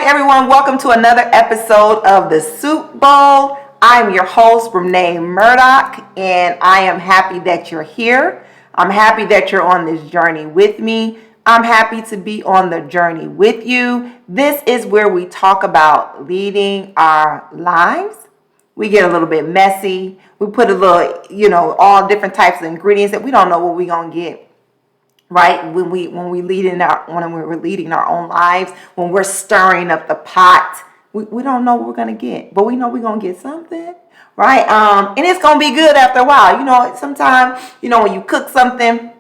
everyone. Welcome to another episode of the Soup Bowl. I'm your host, Renee Murdoch, and I am happy that you're here. I'm happy that you're on this journey with me. I'm happy to be on the journey with you. This is where we talk about leading our lives. We get a little bit messy. We put a little, all different types of ingredients that we don't know what we're gonna get. Right, when we're leading our own lives, when we're stirring up the pot, we don't know what we're gonna get, but we know we're gonna get something, right? And it's gonna be good after a while. Sometimes when you cook something, and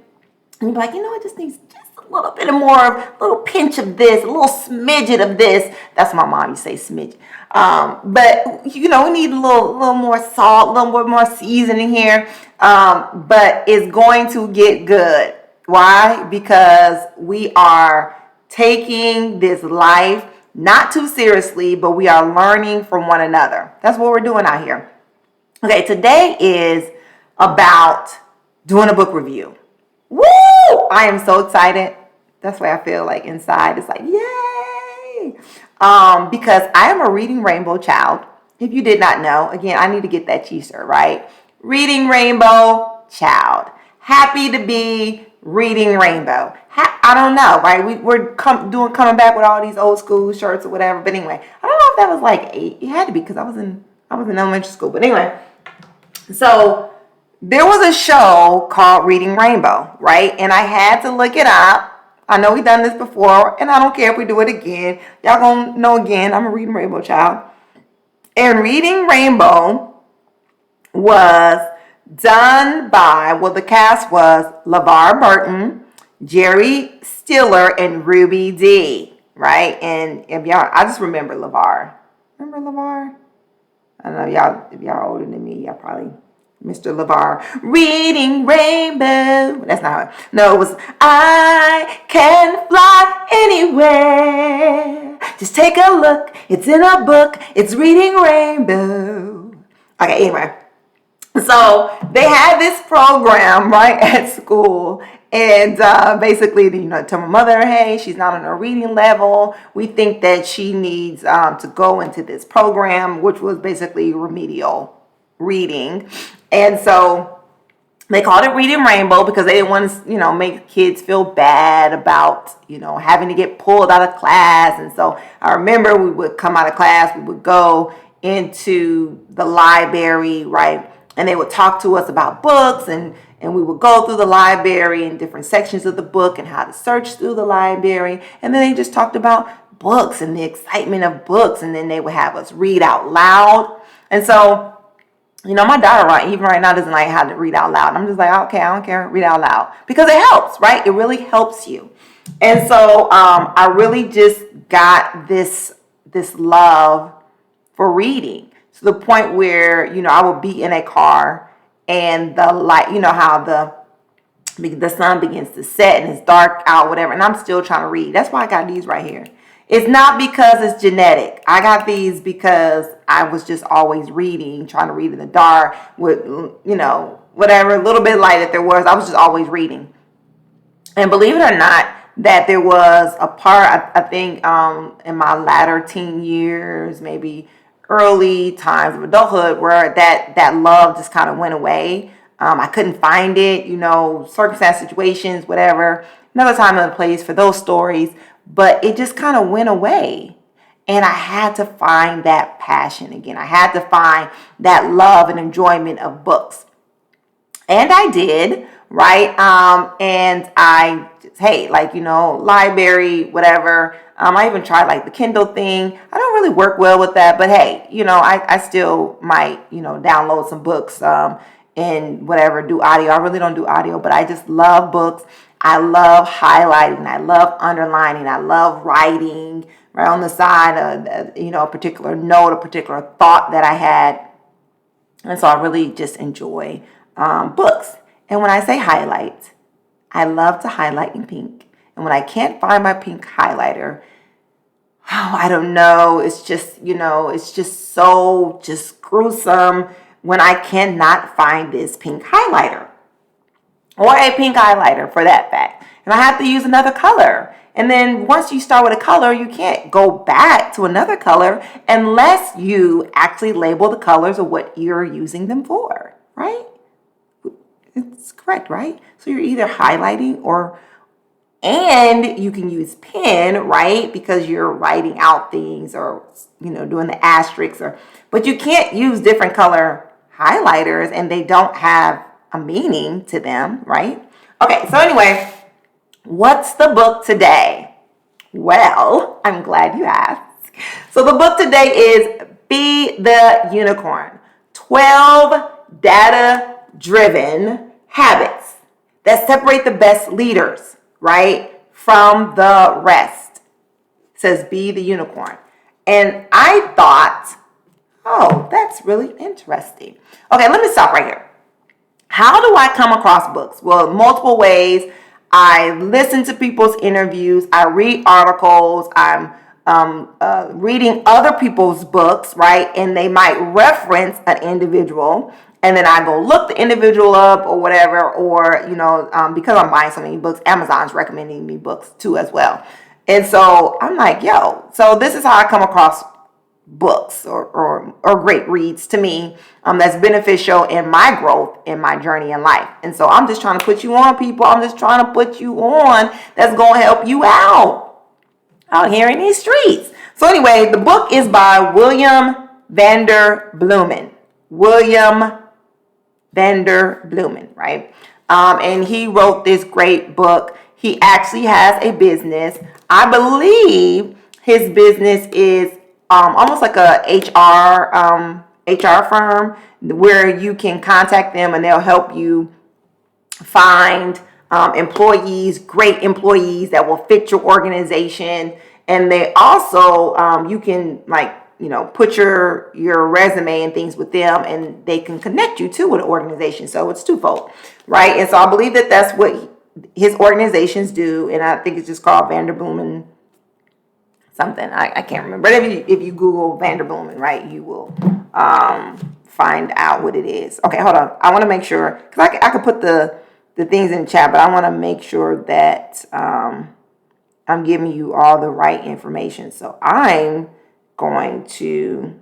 you're like, it just needs just a little bit more, a little pinch of this, a little smidget of this. That's my mom. You say smidge, but we need a little more salt, a little more seasoning here. But it's going to get good. Why? Because we are taking this life not too seriously, but we are learning from one another. That's what we're doing out here. Okay, today is about doing a book review. Woo! I am so excited. That's why I feel like inside it's like, yay! Because I am a Reading Rainbow child. If you did not know, again, I need to get that t-shirt, right? Reading Rainbow child. Happy to be Reading Rainbow. I don't know, right? We're coming back with all these old school shirts or whatever. But anyway, I don't know if that was like 8. It had to be because I was in elementary school. But anyway, so there was a show called Reading Rainbow, right? And I had to look it up. I know we've done this before, and I don't care if we do it again. Y'all gonna know again. I'm a Reading Rainbow child. And Reading Rainbow was done by, the cast was LeVar Burton, Jerry Stiller, and Ruby Dee, right? And I just remember LeVar. Remember LeVar? I don't know, if y'all are older than me, y'all probably, Mr. LeVar. Reading Rainbow. That's not how no, it was, I can fly anywhere. Just take a look. It's in a book. It's Reading Rainbow. Okay, anyway. So they had this program right at school, and basically, tell my mother, hey, she's not on her reading level. We think that she needs to go into this program, which was basically remedial reading. And so they called it Reading Rainbow because they didn't want to, make kids feel bad about, having to get pulled out of class. And so I remember we would come out of class, we would go into the library, right? And they would talk to us about books, and we would go through the library and different sections of the book and how to search through the library. And then they just talked about books and the excitement of books. And then they would have us read out loud. And so, my daughter, even right now, doesn't like how to read out loud. I'm just like, okay, I don't care, read out loud. Because it helps, right? It really helps you. And so I really just got this love for reading. To the point where, I would be in a car and the light, how the sun begins to set and it's dark out, whatever, and I'm still trying to read. That's why I got these right here. It's not because it's genetic. I got these because I was just always reading, trying to read in the dark with, whatever little bit of light that there was. I was just always reading. And believe it or not, that there was a part, I think, in my latter teen years, maybe early times of adulthood, where that love just kind of went away. I couldn't find it, circumstance, situations, whatever. Another time and place for those stories, but it just kind of went away. And I had to find that passion again. I had to find that love and enjoyment of books. And I did, right? And I just, hey, library, whatever. I even tried the Kindle thing. I don't really work well with that, but hey, I still might, download some books and whatever, do audio. I really don't do audio, but I just love books. I love highlighting. I love underlining. I love writing right on the side of, a particular note, a particular thought that I had. And so I really just enjoy books. And when I say highlight, I love to highlight in pink. And when I can't find my pink highlighter, I don't know. It's just, it's just so gruesome when I cannot find this pink highlighter. or a pink highlighter for that fact. And I have to use another color. And then once you start with a color, you can't go back to another color unless you actually label the colors of what you're using them for, right? It's correct, right? So you're either highlighting and you can use pen, right? Because you're writing out things or, doing the asterisks but you can't use different color highlighters and they don't have a meaning to them, right? Okay, so anyway, what's the book today? Well, I'm glad you asked. So the book today is Be the Unicorn, 12 data-driven habits that separate the best leaders, right, from the rest. It says Be the Unicorn. And I thought, oh, that's really interesting. Okay, let me stop right here. How do I come across books? Well, multiple ways. I listen to people's interviews. I read articles. I'm reading other people's books, right? And they might reference an individual. And then I go look the individual up or whatever. Or, because I'm buying so many books, Amazon's recommending me books too as well. And so I'm like, so this is how I come across books or great reads to me that's beneficial in my growth in my journey in life. And so I'm just trying to put you on, people. I'm just trying to put you on that's going to help you out here in these streets. So anyway, the book is by William Vanderbloomen. William Vanderbloomen, right? And he wrote this great book. He actually has a business. I believe his business is almost like a HR firm where you can contact them and they'll help you find employees, great employees that will fit your organization. And they also, you can put your resume and things with them and they can connect you to an organization. So it's twofold, right? And so I believe that that's what his organizations do. And I think it's just called Vanderbloomen something. I can't remember. But if you Google Vanderbloomen, right, you will find out what it is. Okay, hold on. I want to make sure, because I could put the things in the chat, but I want to make sure that I'm giving you all the right information. So I'm going to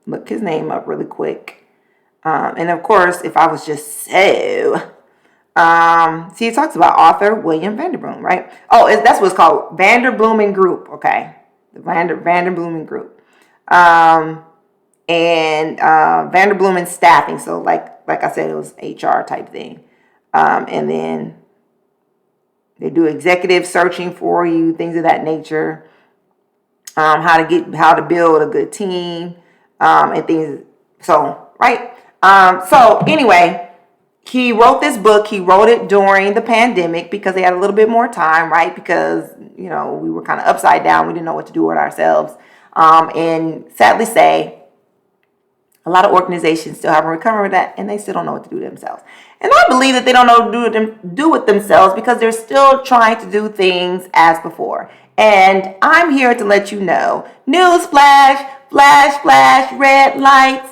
look his name up really quick. And of course, if I was just see, it talks about author William Vanderbloomen, right? Oh, that's what it's called, Vanderbloemen Group. Okay, the Vanderbloemen Group, and Vanderbloemen Staffing. So, like I said, it was HR type thing, and then they do executive searching for you, things of that nature. How to build a good team, and things. So, right. So anyway. He wrote this book. He wrote it during the pandemic because they had a little bit more time, right? Because, we were kind of upside down. We didn't know what to do with ourselves. And sadly say, a lot of organizations still haven't recovered with that and they still don't know what to do themselves. And I believe that they don't know what to do with themselves because they're still trying to do things as before. And I'm here to let you know, news flash, red lights,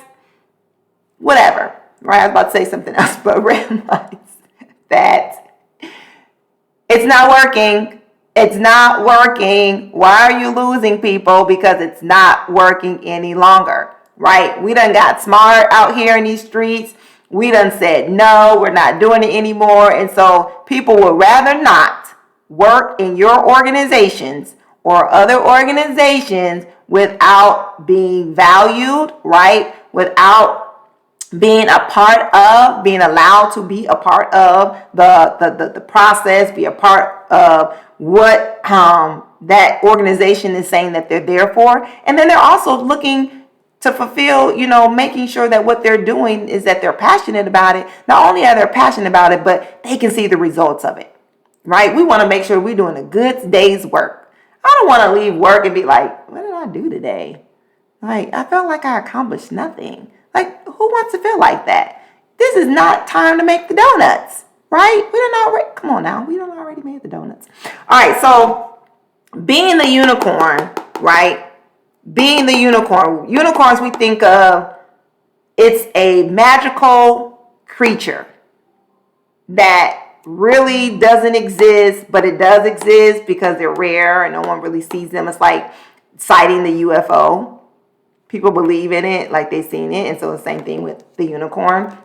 whatever. Right, I was about to say something else, but red lights, that it's not working. It's not working. Why are you losing people? Because it's not working any longer, right? We done got smart out here in these streets. We done said, no, we're not doing it anymore. And so people would rather not work in your organizations or other organizations without being valued, right? Without being allowed to be a part of the process, be a part of what that organization is saying that they're there for. And then they're also looking to fulfill, making sure that what they're doing is that they're passionate about it. Not only are they passionate about it, but they can see the results of it, right? We want to make sure we're doing a good day's work. I don't want to leave work and be like, what did I do today? Like, I felt like I accomplished nothing. Like, who wants to feel like that? This is not time to make the donuts, right? Come on now, we done already made the donuts. All right, so being the unicorn, right? Being the unicorn. Unicorns we think of, it's a magical creature, that really doesn't exist, but it does exist because they're rare and no one really sees them. It's like sighting the UFO. People believe in it, like they've seen it. And so the same thing with the unicorn.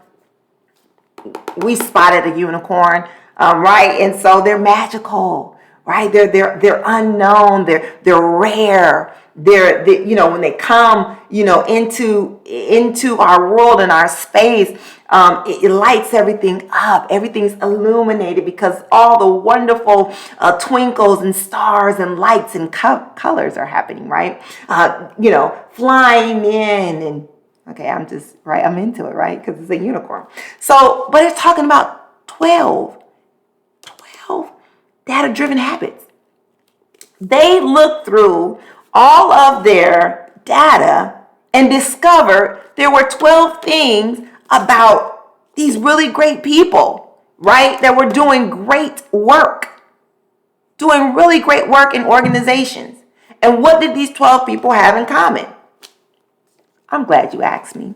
We spotted a unicorn, right? And so they're magical, right? They're unknown. They're rare. They when they come, into our world and our space, it lights everything up. Everything's illuminated because all the wonderful twinkles and stars and lights and colors are happening, right? Flying in and okay, I'm into it, right? Because it's a unicorn. So, but it's talking about 12 data-driven habits. They looked through all of their data and discovered there were 12 things about these really great people, right? That were doing great work, doing really great work in organizations. And what did these 12 people have in common? I'm glad you asked me.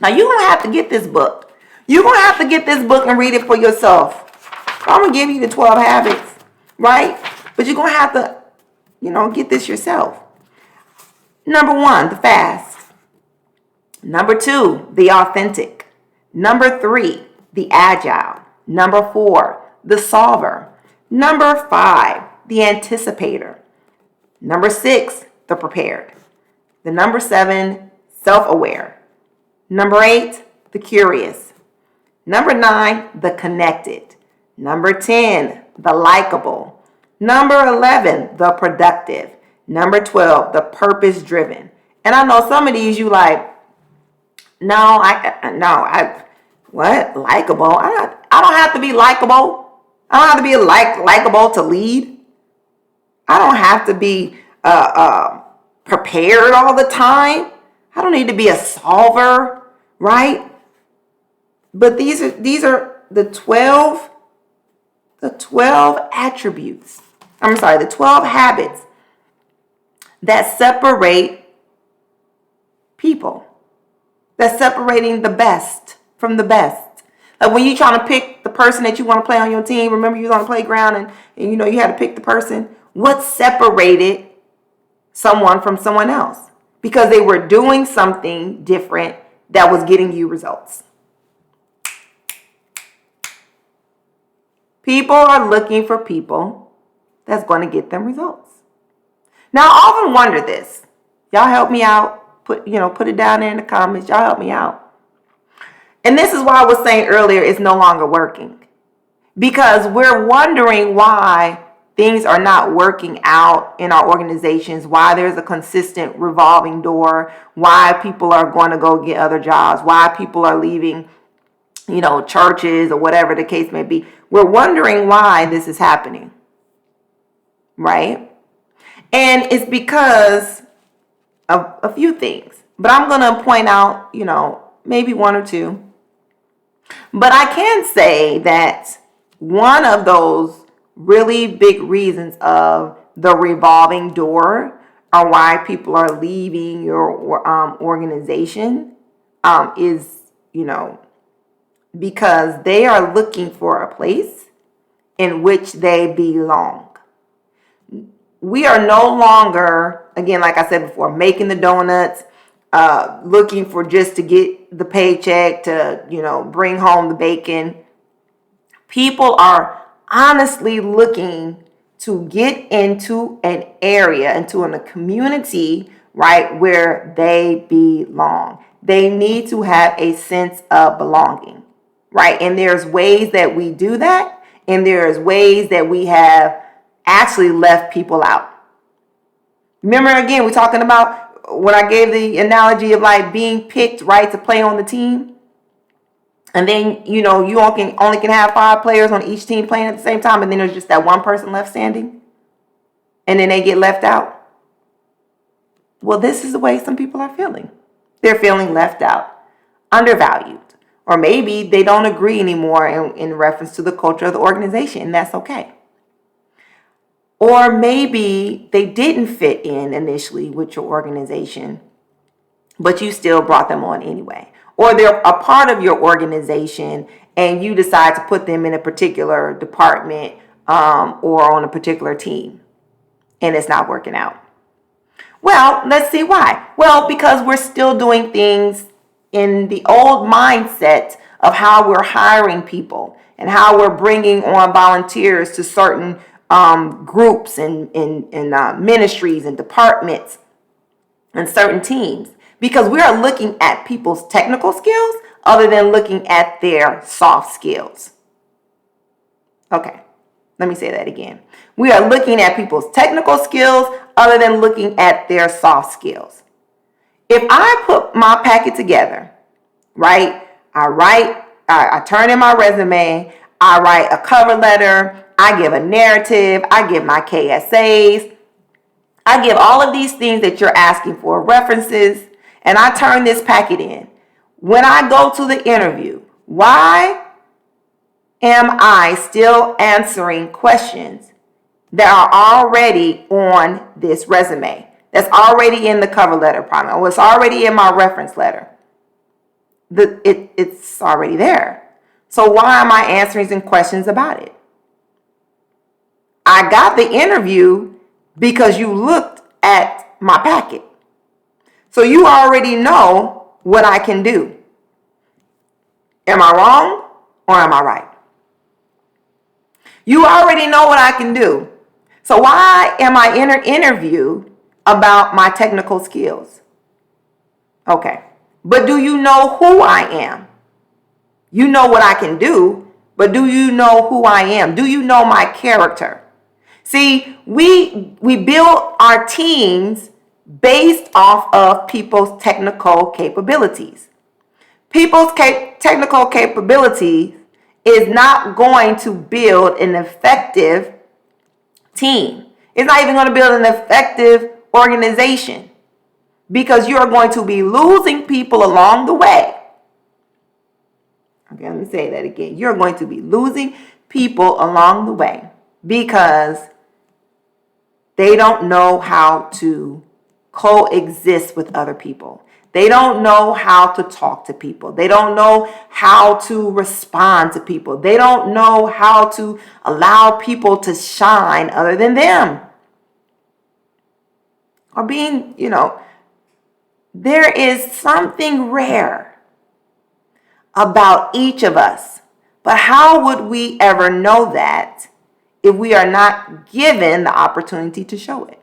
Now, you're going to have to get this book. You're going to have to get this book and read it for yourself. I'm going to give you the 12 habits, right? But you're going to have to, get this yourself. Number 1, the fast. Number 2, the authentic. Number 3, the agile. Number 4, the solver. Number 5, the anticipator. Number 6, the prepared. The number 7, self-aware. Number 8, the curious. Number 9, the connected. Number 10, the likable. Number 11, the productive. Number 12, the purpose-driven. And I know some of these you like, what? Likable? I don't have to be likable. I don't have to be likable to lead. I don't have to be prepared all the time. I don't need to be a solver, right? But these are the 12 attributes. The 12 habits that separate people. That's separating the best from the best. Like when you're trying to pick the person that you want to play on your team, remember you was on the playground and you had to pick the person. What separated someone from someone else? Because they were doing something different that was getting you results. People are looking for people that's going to get them results. Now, I often wonder this. Y'all help me out. Put it down there in the comments. Y'all help me out. And this is why I was saying earlier it's no longer working. Because we're wondering why things are not working out in our organizations, why there's a consistent revolving door, why people are going to go get other jobs, why people are leaving, churches or whatever the case may be. We're wondering why this is happening, right? And it's because of a few things. But I'm going to point out, maybe one or two. But I can say that one of those really big reasons of the revolving door or why people are leaving your organization is, because they are looking for a place in which they belong. We are no longer, again, like I said before, making the donuts, looking for just to get the paycheck, to, bring home the bacon. People are honestly looking to get into an area, into a community, right, where they belong. They need to have a sense of belonging, right? And there's ways that we do that, and there's ways that we have actually left people out. Remember, again, we're talking about when I gave the analogy of like being picked, right, to play on the team. And then, you only can have 5 players on each team playing at the same time. And then there's just that one person left standing. And then they get left out. Well, this is the way some people are feeling. They're feeling left out, undervalued. Or maybe they don't agree anymore in reference to the culture of the organization. And that's okay. Or maybe they didn't fit in initially with your organization, but you still brought them on anyway. or they're a part of your organization and you decide to put them in a particular department or on a particular team and it's not working out. Well, let's see why. Well, because we're still doing things in the old mindset of how we're hiring people and how we're bringing on volunteers to certain groups and ministries and departments and certain teams, because we are looking at people's technical skills other than looking at their soft skills. Okay, let me say that again. We are looking at people's technical skills other than looking at their soft skills. If I put my packet together, right, I turn in my resume, I write a cover letter, I give a narrative, I give my KSAs, I give all of these things that you're asking for, references, and I turn this packet in. When I go to the interview, why am I still answering questions that are already on this resume, that's already in the cover letter problem, or it's already in my reference letter? It's already there. So why am I answering some questions about it? I got the interview because you looked at my packet. So you already know what I can do. Am I wrong or am I right? You already know what I can do. So why am I in an interview about my technical skills? Okay. But do you know who I am? You know what I can do, but do you know who I am? Do you know my character? See, we build our teams based off of people's technical capabilities. People's technical capabilities is not going to build an effective team. It's not even going to build an effective organization, because you are going to be losing people along the way. Okay, let me say that again. You're going to be losing people along the way because they don't know how to coexist with other people. They don't know how to talk to people. They don't know how to respond to people. They don't know how to allow people to shine other than them. Or being, there is something rare about each of us. But how would we ever know that if we are not given the opportunity to show it?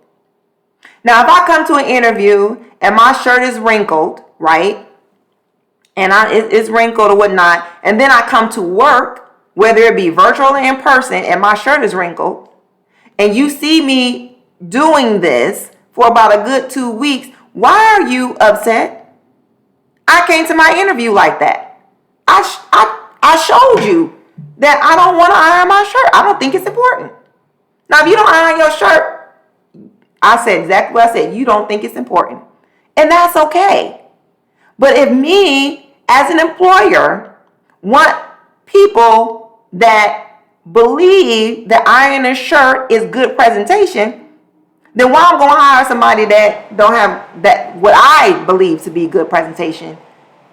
Now, if I come to an interview and my shirt is wrinkled, right? And it's wrinkled or whatnot, and then I come to work, whether it be virtual or in person, and my shirt is wrinkled, and you see me doing this for about a good 2 weeks, why are you upset? I came to my interview like that. I showed you that I don't want to iron my shirt. I don't think it's important. Now, if you don't iron your shirt, I said exactly what I said. You don't think it's important. And that's okay. But if me, as an employer, want people that believe that ironing a shirt is good presentation, then why I'm going to hire somebody that don't have that what I believe to be good presentation,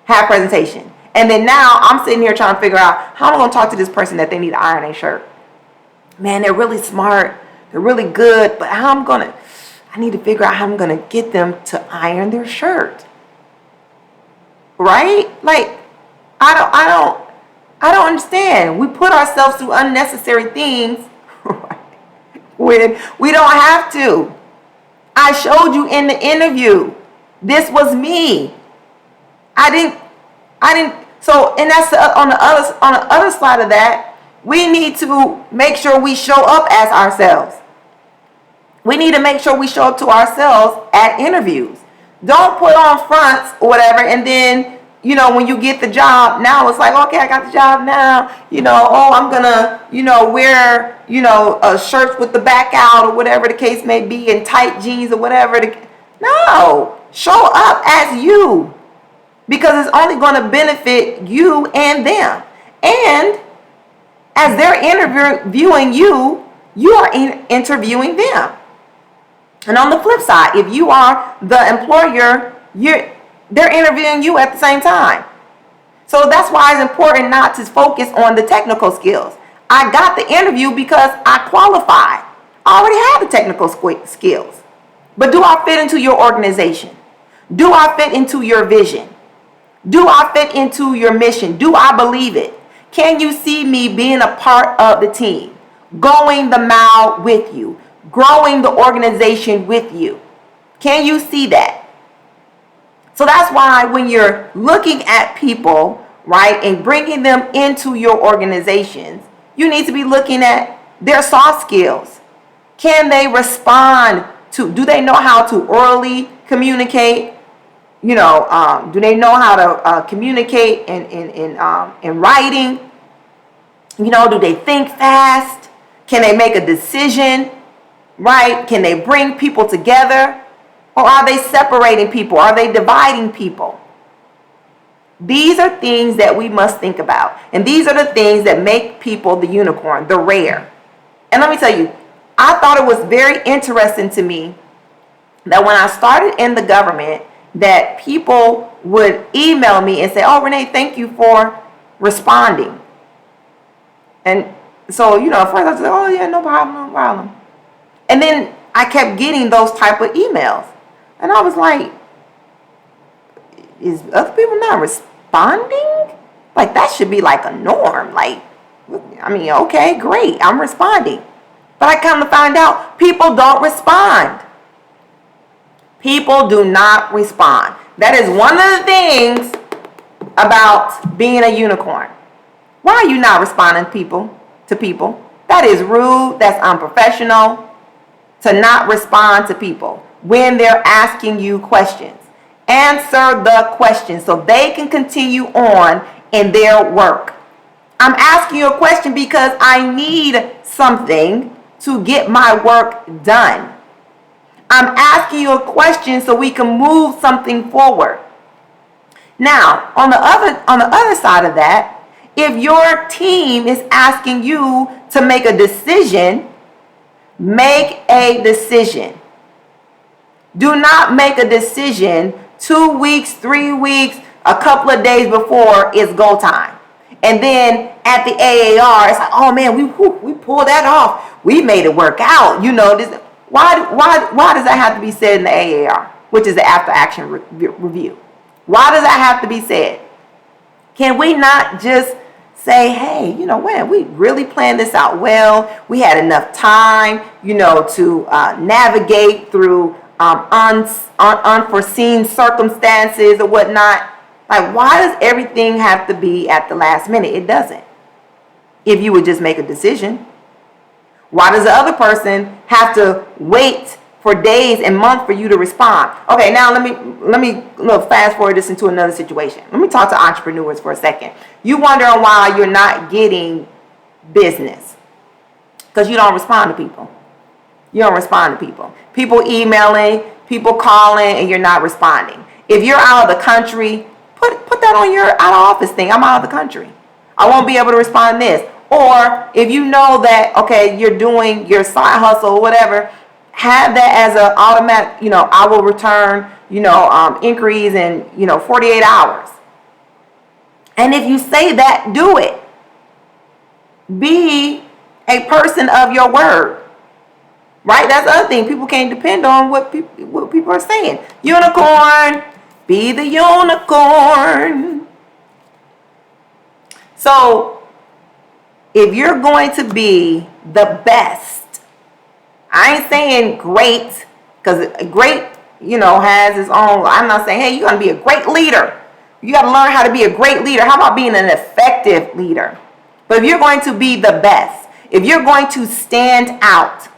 have presentation. And then now I'm sitting here trying to figure out how I'm going to talk to this person that they need to iron a shirt. Man, they're really smart. They're really good. But I need to figure out how I'm going to get them to iron their shirt. Right? Like, I don't understand. We put ourselves through unnecessary things when we don't have to. I showed you in the interview. This was me. I didn't. So, and that's on the other side of that. We need to make sure we show up as ourselves. We need to make sure we show up to ourselves at interviews. Don't put on fronts or whatever, and then, when you get the job, now it's like, okay, I got the job now. I'm gonna, wear, shirts with the back out or whatever the case may be, and tight jeans or whatever. No, show up as you, because it's only going to benefit you and them. And as they're interviewing you, you are interviewing them. And on the flip side, if you are the employer, they're interviewing you at the same time. So that's why it's important not to focus on the technical skills. I got the interview because I qualified. I already have the technical skills. But do I fit into your organization? Do I fit into your vision? Do I fit into your mission? Do I believe it? Can you see me being a part of the team, going the mile with you, growing the organization with you? Can you see that? So that's why when you're looking at people, right, and bringing them into your organizations, you need to be looking at their soft skills. Can they respond to, do they know how to orally communicate? Do they know how to communicate in writing? Do they think fast? Can they make a decision, right? Can they bring people together? Or are they separating people? Are they dividing people? These are things that we must think about. And these are the things that make people the unicorn, the rare. And let me tell you, I thought it was very interesting to me that when I started in the government, that people would email me and say, "Oh, Renee, thank you for responding." And so, at first I said, "Oh, yeah, no problem, no problem." And then I kept getting those type of emails. And I was like, is other people not responding? Like, that should be like a norm. Like, okay, great, I'm responding. But I come to find out people don't respond. People do not respond. That is one of the things about being a unicorn. Why are you not responding to people? That is rude. That's unprofessional to not respond to people when they're asking you questions. Answer the question so they can continue on in their work. I'm asking you a question because I need something to get my work done. I'm asking you a question so we can move something forward. Now, on the other side of that, if your team is asking you to make a decision, make a decision. Do not make a decision 2 weeks, 3 weeks, a couple of days before it's go time. And then at the AAR, it's like, "Oh man, we pulled that off. We made it work out." Why does that have to be said in the AAR, which is the after action review? Why does that have to be said? Can we not just say, "Hey, we really planned this out well. We had enough time, to navigate through unforeseen circumstances or whatnot"? Like, why does everything have to be at the last minute? It doesn't. If you would just make a decision. Why does the other person have to wait for days and months for you to respond? Okay, now let me fast forward this into another situation. Let me talk to entrepreneurs for a second. You wondering why you're not getting business because you don't respond to people. You don't respond to people. People emailing, people calling, and you're not responding. If you're out of the country, put that on your out of office thing. I'm out of the country. I won't be able to respond to this. Or if you know that, okay, you're doing your side hustle or whatever, have that as an automatic, I will return, inquiries in, 48 hours. And if you say that, do it. Be a person of your word. Right? That's the other thing. People can't depend on what people are saying. Unicorn, be the unicorn. So, if you're going to be the best, I ain't saying great, because great, has its own. I'm not saying, hey, you're going to be a great leader. You got to learn how to be a great leader. How about being an effective leader? But if you're going to be the best, if you're going to stand out,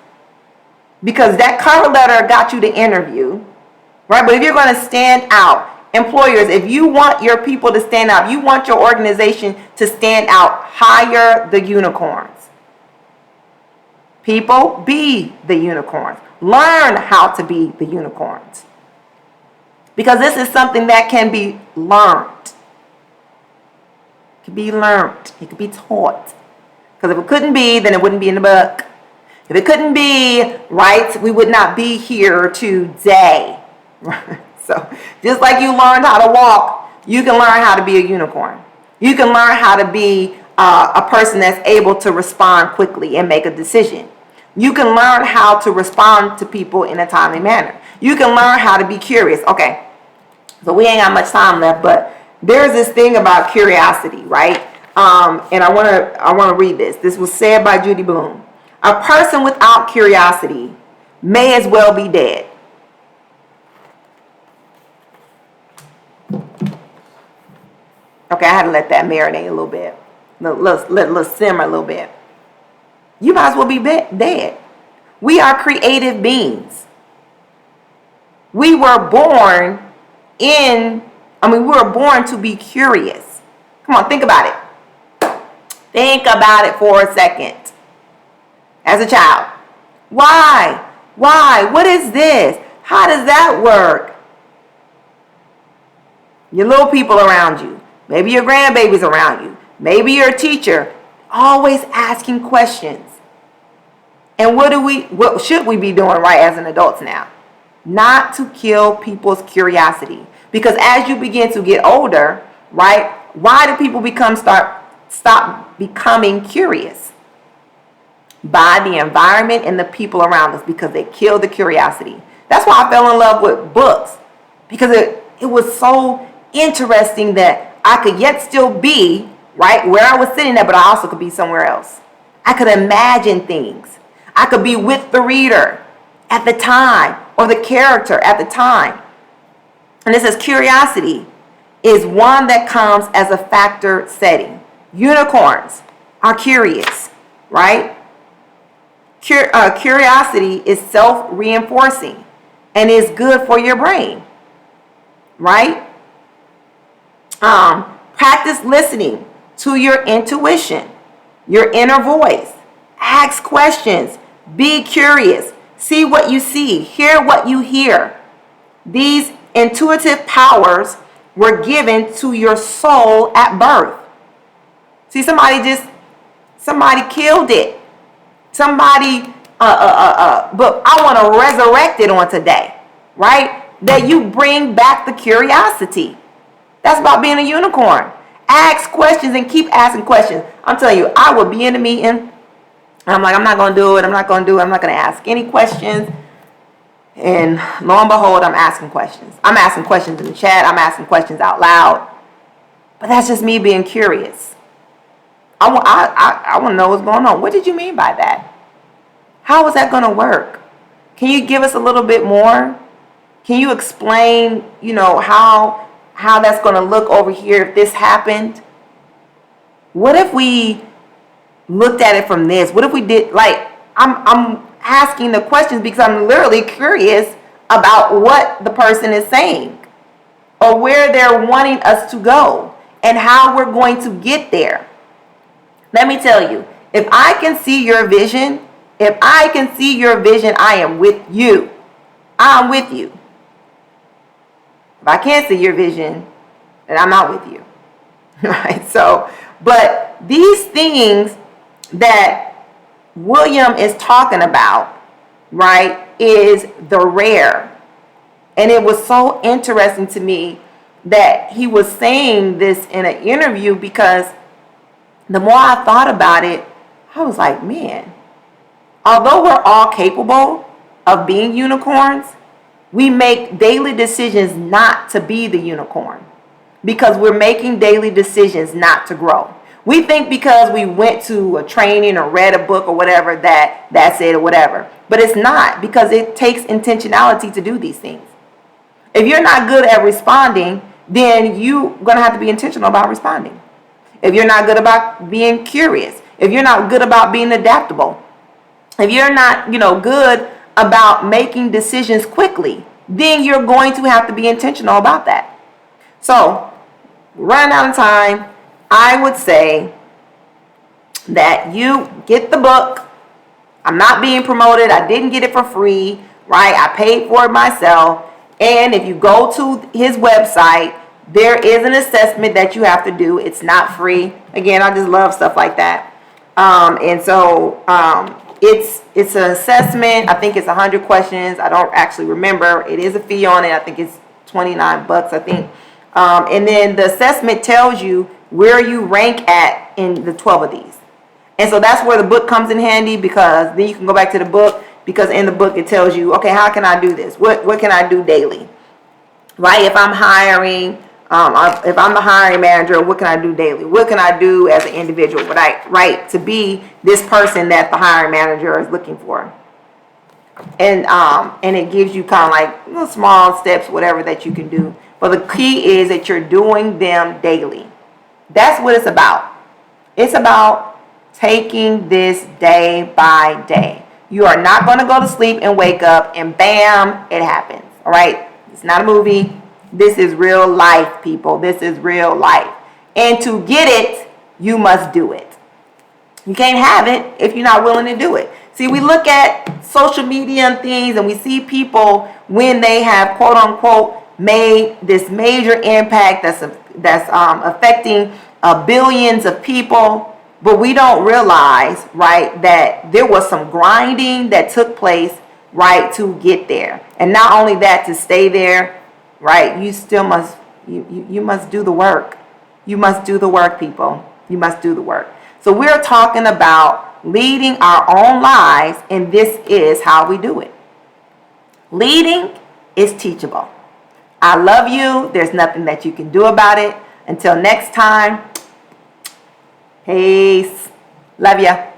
because that cover letter got you the interview, right? But if you're going to stand out, employers, if you want your people to stand out, you want your organization to stand out, hire the unicorns. People, be the unicorns. Learn how to be the unicorns. Because this is something that can be learned. It can be learned. It can be taught. Because if it couldn't be, then it wouldn't be in the book. If it couldn't be, right, we would not be here today. So just like you learned how to walk, you can learn how to be a unicorn. You can learn how to be a person that's able to respond quickly and make a decision. You can learn how to respond to people in a timely manner. You can learn how to be curious. Okay, so we ain't got much time left, but there's this thing about curiosity, right? And I want to read this. This was said by Judy Blume. A person without curiosity may as well be dead. Okay, I had to let that marinate a little bit. Let it simmer a little bit. You might as well be dead. We are creative beings. We were born to be curious. Come on, think about it. Think about it for a second. As a child. Why? What is this? How does that work? Your little people around you. Maybe your grandbabies around you. Maybe your teacher. Always asking questions. And what should we be doing right as an adults now? Not to kill people's curiosity. Because as you begin to get older, right? Why do people stop becoming curious? By the environment and the people around us, because they kill the curiosity. That's why I fell in love with books, because it was so interesting that I could yet still be right where I was sitting at, but I also could be somewhere else. I could imagine things. I could be with the reader at the time or the character at the time. And it says curiosity is one that comes as a factor setting. Unicorns are curious, right? Curiosity is self-reinforcing and is good for your brain, right? Practice listening to your intuition, your inner voice. Ask questions. Be curious. See what you see. Hear what you hear. These intuitive powers were given to your soul at birth. See, somebody killed it. But I want to resurrect it on today, right? That you bring back the curiosity. That's about being a unicorn. Ask questions and keep asking questions. I'm telling you, I would be in a meeting, and I'm like, I'm not going to do it. I'm not going to ask any questions. And lo and behold, I'm asking questions. I'm asking questions in the chat. I'm asking questions out loud. But that's just me being curious. I want to know what's going on. What did you mean by that? How is that going to work? Can you give us a little bit more? Can you explain, how that's going to look over here if this happened? What if we looked at it from this? What if we did, I'm asking the questions because I'm literally curious about what the person is saying or where they're wanting us to go and how we're going to get there. Let me tell you, if I can see your vision, I am with you. I'm with you. If I can't see your vision, then I'm not with you. Right? So, but these things that William is talking about, right, is the rare. And it was so interesting to me that he was saying this in an interview, because the more I thought about it, I was like, man, although we're all capable of being unicorns, we make daily decisions not to be the unicorn, because we're making daily decisions not to grow. We think because we went to a training or read a book or whatever that's it or whatever. But it's not, because it takes intentionality to do these things. If you're not good at responding, then you're going to have to be intentional about responding. If you're not good about being curious, if you're not good about being adaptable, if you're not, good about making decisions quickly, then you're going to have to be intentional about that. So, running out of time, I would say that you get the book. I'm not being promoted. I didn't get it for free, right? I paid for it myself. And if you go to his website, there is an assessment that you have to do. It's not free. Again, I just love stuff like that. It's an assessment. I think it's 100 questions. I don't actually remember. It is a fee on it. I think it's $29, I think. And then the assessment tells you where you rank at in the 12 of these. And so that's where the book comes in handy, because then you can go back to the book, because in the book it tells you, okay, how can I do this? What can I do daily? Right? If I'm hiring, if I'm the hiring manager, what can I do daily? What can I do as an individual, right, to be this person that the hiring manager is looking for? And it gives you kind of like little small steps, whatever that you can do. But the key is that you're doing them daily. That's what it's about. It's about taking this day by day. You are not going to go to sleep and wake up and bam, it happens. All right? It's not a movie. This is real life, people. This is real life. And to get it, you must do it. You can't have it if you're not willing to do it. See, we look at social media and things, and we see people when they have, quote unquote, made this major impact that's affecting billions of people, but we don't realize, right, that there was some grinding that took place, right, to get there. And not only that, to stay there, right, you still must, you must do the work. You must do the work, people. You must do the work. So we're talking about leading our own lives, and this is how we do it. Leading is teachable. I love you. There's nothing that you can do about it. Until next time, peace. Love ya.